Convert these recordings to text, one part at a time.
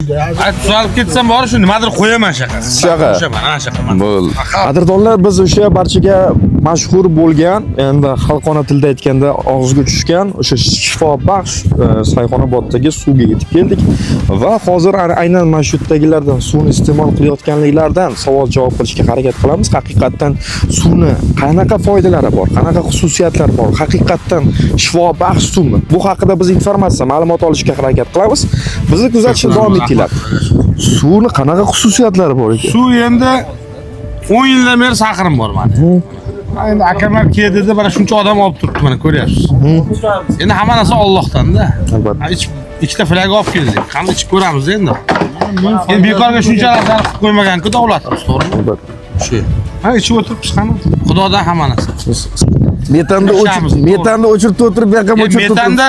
Tuzalib ketsam bor shu nimadir qo'yaman shaqasi. Shaqa. Bo'l. Qadrdonlar, biz o'sha barchaga mashhur bo'lgan, endi xalqona tilda aytganda og'izga tushgan o'sha shifobaxsh Sayxonoboddagi suvga yetib keldik va hozir aynan mana shu yerdagilardan suvni iste'mol qilayotganliklardan savol-javob qilishga harakat qilamiz. Haqiqatan suvni qanaqa foydalari bor, qanaqa xususiyatlari bor, haqiqatan shifobaxsh suvmi? Bu haqida biz informatsiya, ma'lumot olishga harakat qilamiz. Bizni kuzatishda davom etinglar. Suvni qanaqa xususiyatlari bor ekan? Suv endi 10 yildan beri saqrim bor mana. Endi akamlar keldi-da, mana shuncha odam olib turibdi, mana ko'ryapsiz. Endi hamma narsa Allohdan-da. Albatta. Ikkita flag olib keldik. Qani ichib ko'ramiz endi. Endi bekorga shuncha narsa qilib qo'ymagan-ku davlatimiz, to'g'rimi? Albatta. Shu. Ha, ichib o'tiribmiz qani. Xudodan hamma narsa. Metanda o'chirib o'tirib, bu yoqqa o'chirib o'tirib. Metanda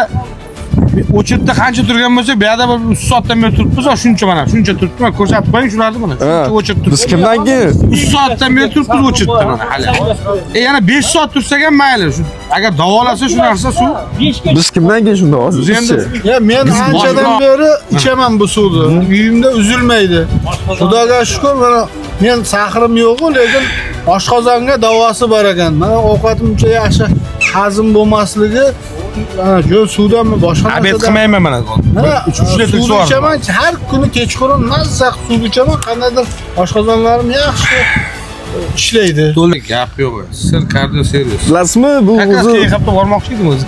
o'chirda qancha turgan bo'lsa, bu yerda 3 soatdan beri turibmiz, shuncha mana, shuncha turibdi. Mana ko'rsatib qo'ying shularni mana. Shuncha o'chirib turibdi. Biz kimdan keyin? 3 soatdan beri turibmiz o'chirdi mana hali. Yana 5 soat tursak ham mayli. Agar davolasa shu narsa suv. Biz kimdan keyin shunda hozir? Ya men anchadan beri ichaman bu suvni. Uyimda uzilmaydi. Xudoga shukr, mana men saqrim yo'q, lekin oshqozonga davosi bor ekan. Mana ovqatim uncha yaxshi hazm bo'lmasligi ana shu suvdan boshqa narsa. Abed qilmayman mana. 3 litr suv ichaman, har kuni kechqurun mazza suv ichaman, qandaydir oshqozonlarim yaxshi ishlaydi. To'liq gap yo'q. Sir kardio servis. Bilasizmi, bu o'zi Haqda bormoqchi edim o'zi.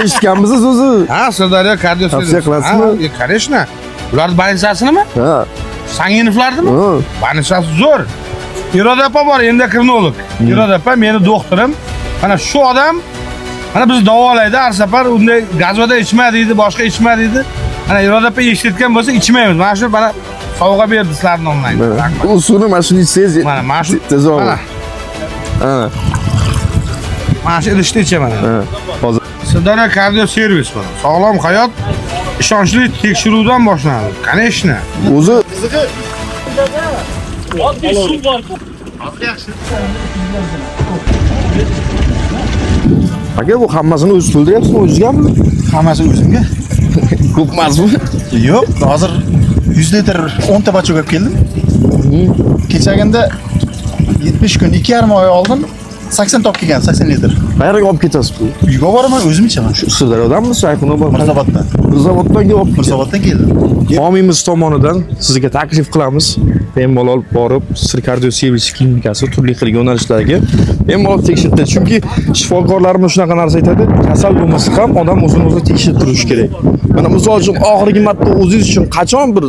eshitganmisiz o'zi? Ha, Sirdaryo kardio servis. Tavsiya qilasizmi? Конечно. Ularning больницасini Ha. Sanginovlarnimi? Ha. Больницasi zo'r. Iroda opa bor, endokrinolog. Iroda opa meni doktorim. Mana shu odam mana bizni davolaydi har safar, unday gazvoda ichma deydi, boshqa ichma deydi. Mana Iroda opa eshitgan bo'lsa ichmaymiz. Mana shu mana sovg'a berdi sizlarni onlayn. U suvni mana shuni ichsangiz Mana shu tezroq. mana. Ha. Mana shu idishda ichaman. Ha. Hozir Sirdaryo kardio servis mana. Sog'lom hayot ishonchli tekshiruvdan boshlanadi. Конечно. o'zi Oddiy suv bor. aka bu hammasini o'zi to'ldiryapsizmi, o'zingizgami? Hammasi o'zimga. Ko'p emasmi? Yo'q, hozir 100 litr 10 ta bachka olib keldim. Kechaganda 70 kun, 2,5 oy oldin 80 top kelgan, 80 litr. Qayerga olib ketasiz bu? Uyga boraman, o'zim ichaman. Shu Sirdaryodanmi, Sayxonobod? Mirzaoboddan. Mirzaoboddan olib kelasiz. Mirzaoboddan keldim. Homiymiz tomonidan sizga taklif qilamiz. Bemalol borib, Sir kardio servis klinikasi turli xil yo'nalishlarga bemalol tekshirdi. Chunki shifokorlarimiz shunaqa narsa aytadi, kasal bo'lmasa ham odam o'zini o'zi tekshirib turishi kerak. Mana misol uchun oxirgi marta o'zingiz uchun qachon bir